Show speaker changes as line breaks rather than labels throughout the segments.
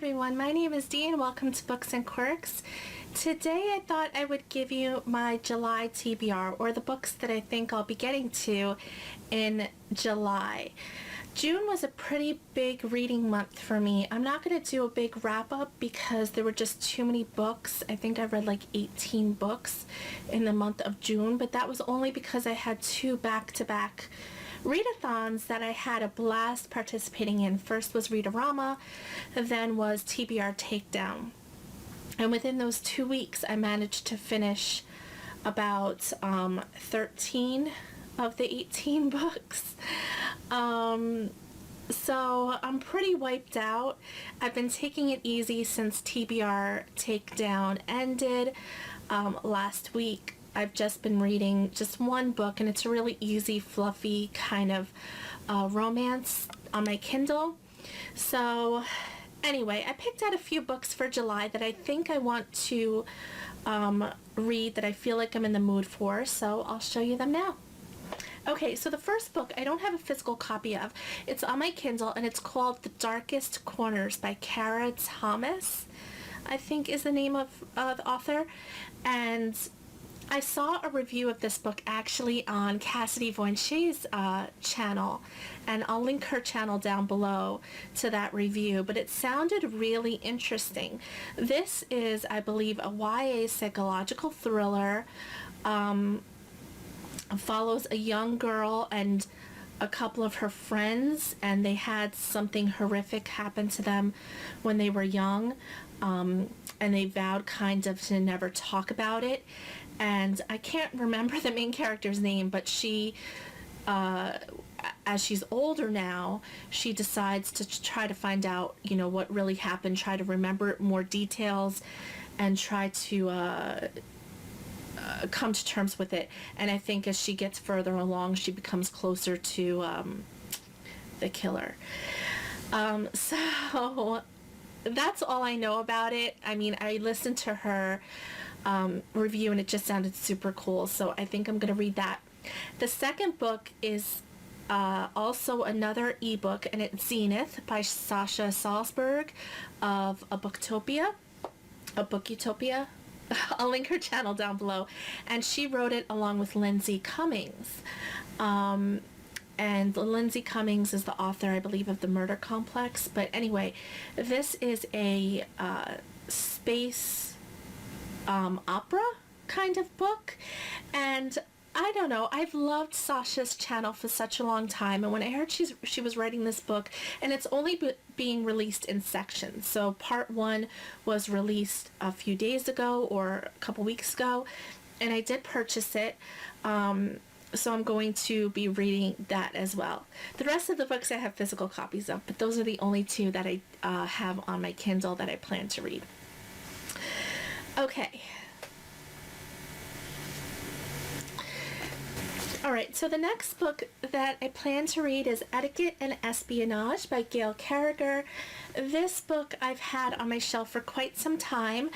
everyone, my name is Dee and welcome to Books and Quirks. Today I thought I would give you my July TBR, or the books that I think I'll be getting to in July. June was a pretty big reading month for me. I'm not going to do a big wrap-up because there were just too many books. I think I read like 18 books in the month of June, but that was only because I had two back-to-back readathons that I had a blast participating in. First was Read-A-Rama, then was TBR Takedown. And within those 2 weeks, I managed to finish about 13 of the 18 books. So I'm pretty wiped out. I've been taking it easy since TBR Takedown ended last week. I've just been reading just one book, and it's a really easy, fluffy kind of romance on my Kindle. So anyway, I picked out a few books for July that I think I want to read, that I feel like I'm in the mood for, so I'll show you them now. Okay, so the first book I don't have a physical copy of. It's on my Kindle, and it's called The Darkest Corners by Kara Thomas, I think is the name of the author. And I saw a review of this book actually on Cassidy Voinche's channel, and I'll link her channel down below to that review, but it sounded really interesting. This is, I believe, a YA psychological thriller. Follows a young girl and a couple of her friends, and they had something horrific happen to them when they were young, and they vowed kind of to never talk about it. And I can't remember the main character's name, but she, as she's older now, she decides to try to find out, you know, what really happened, try to remember more details, and try to come to terms with it. And I think as she gets further along, she becomes closer to the killer. So that's all I know about it. I mean, I listened to her review, and it just sounded super cool, so I think I'm going to read that. The second book is also another ebook, and it's Zenith by Sasha Salzberg of A Bookutopia. I'll link her channel down below. And she wrote it along with Lindsay Cummings. And Lindsay Cummings is the author, I believe, of The Murder Complex. But anyway, this is a space opera kind of book. And I don't know, I've loved Sasha's channel for such a long time, and when I heard she was writing this book, and it's only being released in sections, so part one was released a few days ago or a couple weeks ago, and I did purchase it, so I'm going to be reading that as well. The rest of the books I have physical copies of, but those are the only two that I have on my Kindle that I plan to read. Okay. Alright, so the next book that I plan to read is Etiquette and Espionage by Gail Carriger. This book I've had on my shelf for quite some time.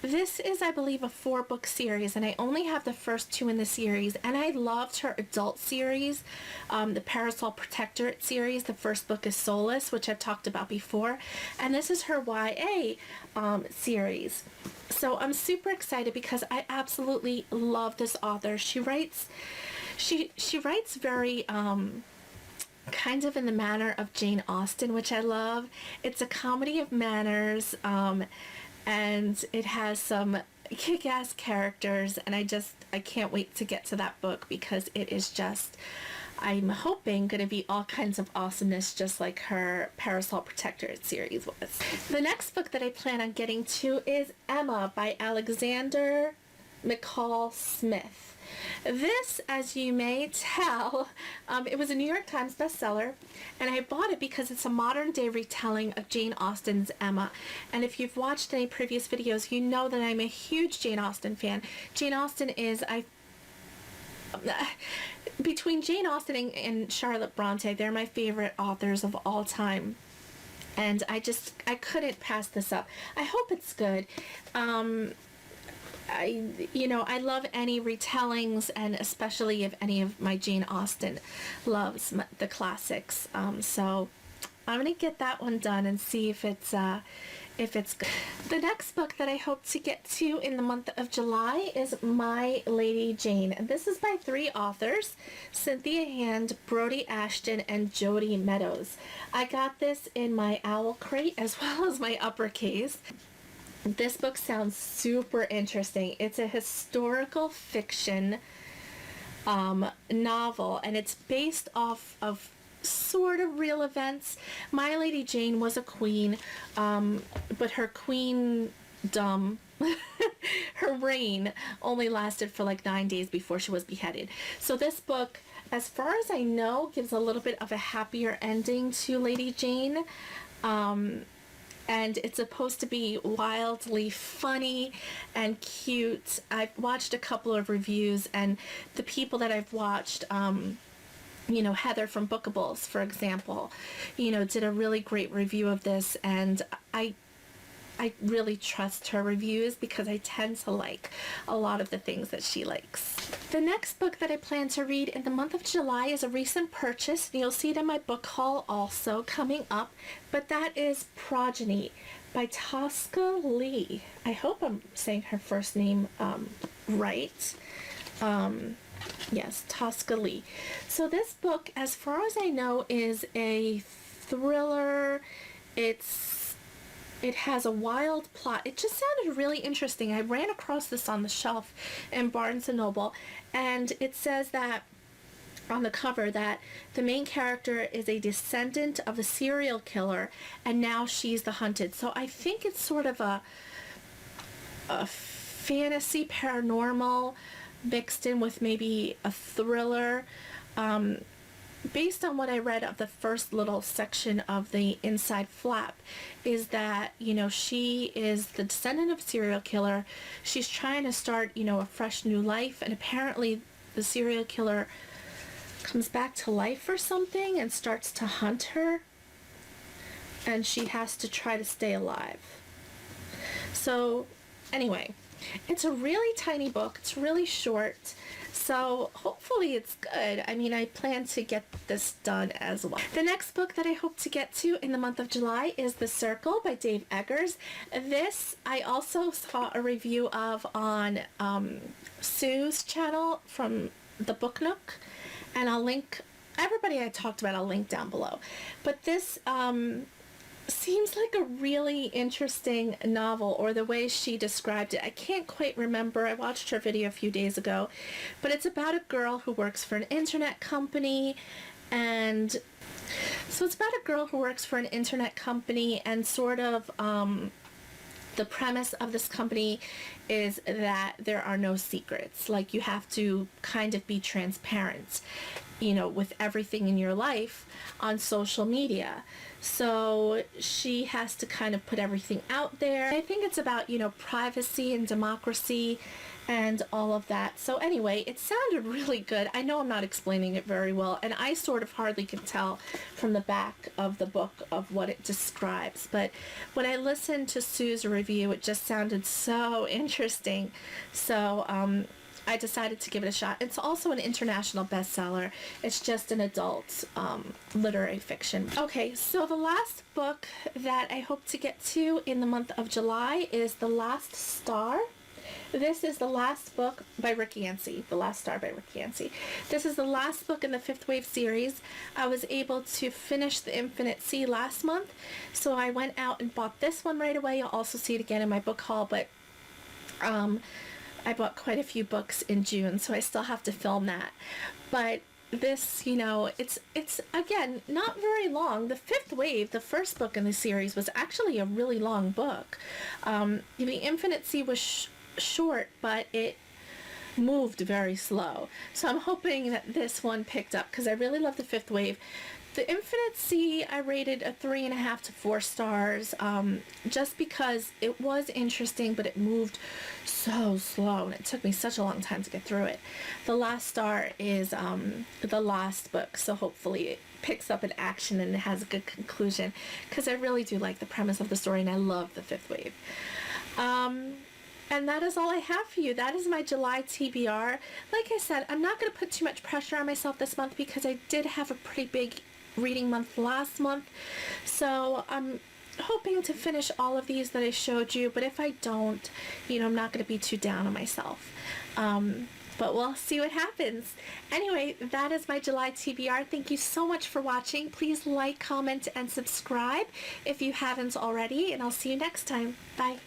This is, I believe, a 4-book series, and I only have the first 2 in the series, and I loved her adult series, the Parasol Protectorate series. The first book is Solace, which I've talked about before, and this is her YA series. So I'm super excited because I absolutely love this author. She writes very kind of in the manner of Jane Austen, which I love. It's a comedy of manners, and it has some kick-ass characters, and I can't wait to get to that book because it is just, I'm hoping, going to be all kinds of awesomeness, just like her Parasol Protectorate series was. The next book that I plan on getting to is Emma by Alexander McCall Smith. This, as you may tell, it was a New York Times bestseller, and I bought it because it's a modern-day retelling of Jane Austen's Emma. And if you've watched any previous videos, you know that I'm a huge Jane Austen fan. Jane Austen is, between Jane Austen and Charlotte Bronte, they're my favorite authors of all time. And I couldn't pass this up. I hope it's good. I love any retellings, and especially if any of my Jane Austen loves the classics. So I'm going to get that one done and see if it's if it's good. The next book that I hope to get to in the month of July is My Lady Jane. And this is by 3 authors, Cynthia Hand, Brody Ashton, and Jody Meadows. I got this in my owl crate as well as my uppercase. This book sounds super interesting. It's a historical fiction novel, and it's based off of sort of real events. My Lady Jane was a queen, but her queendom, her reign only lasted for like 9 days before she was beheaded. So this book, as far as I know, gives a little bit of a happier ending to Lady Jane. And it's supposed to be wildly funny and cute. I've watched a couple of reviews, and the people that I've watched, you know, Heather from Bookables, for example, you know, did a really great review of this, and I really trust her reviews because I tend to like a lot of the things that she likes. The next book that I plan to read in the month of July is a recent purchase. You'll see it in my book haul also coming up, but that is Progeny by Tosca Lee. I hope I'm saying her first name right. Yes, Tosca Lee. So this book, as far as I know, is a thriller. It has a wild plot. It just sounded really interesting. I ran across this on the shelf in Barnes & Noble, and it says that on the cover that the main character is a descendant of a serial killer, and now she's the hunted. So I think it's sort of a fantasy paranormal mixed in with maybe a thriller. Based on what I read of the first little section of the inside flap, is that, you know, she is the descendant of a serial killer. She's trying to start, you know, a fresh new life, and apparently the serial killer comes back to life or something and starts to hunt her, and she has to try to stay alive. So anyway, it's a really tiny book. It's really short. So hopefully it's good. I mean, I plan to get this done as well. The next book that I hope to get to in the month of July is The Circle by Dave Eggers. This I also saw a review of on Sue's channel from the Book Nook, and I'll link everybody I talked about. I'll link down below. But this seems like a really interesting novel, or the way she described it. I can't quite remember. I watched her video a few days ago, but it's about a girl who works for an internet company, and so it's about a girl who works for an internet company, and sort of the premise of this company is that there are no secrets. Like, you have to kind of be transparent, you know, with everything in your life on social media. So she has to kind of put everything out there. I think it's about, you know, privacy and democracy and all of that. So anyway, it sounded really good. I know I'm not explaining it very well, and I sort of hardly can tell from the back of the book of what it describes. But when I listened to Sue's review, it just sounded so interesting. So I decided to give it a shot. It's also an international bestseller. It's just an adult literary fiction. Okay, so the last book that I hope to get to in the month of July is The Last Star. This is the last book by Rick Yancey. The Last Star by Rick Yancey. This is the last book in the Fifth Wave series. I was able to finish The Infinite Sea last month, so I went out and bought this one right away. You'll also see it again in my book haul, but I bought quite a few books in June, so I still have to film that. But this, you know, it's again, not very long. The Fifth Wave, the first book in the series, was actually a really long book. The Infinite Sea was short, but it moved very slow. So I'm hoping that this one picked up, because I really love the Fifth Wave. The Infinite Sea, I rated a 3.5 to 4 stars, just because it was interesting, but it moved so slow, and it took me such a long time to get through it. The Last Star is the last book, so hopefully it picks up in action and it has a good conclusion, because I really do like the premise of the story, and I love the Fifth Wave. And that is all I have for you. That is my July TBR. Like I said, I'm not going to put too much pressure on myself this month, because I did have a pretty big reading month last month. So I'm hoping to finish all of these that I showed you, but if I don't, I'm not going to be too down on myself. But we'll see what happens. Anyway, that is my July TBR. Thank you so much for watching. Please like, comment, and subscribe if you haven't already, and I'll see you next time. Bye.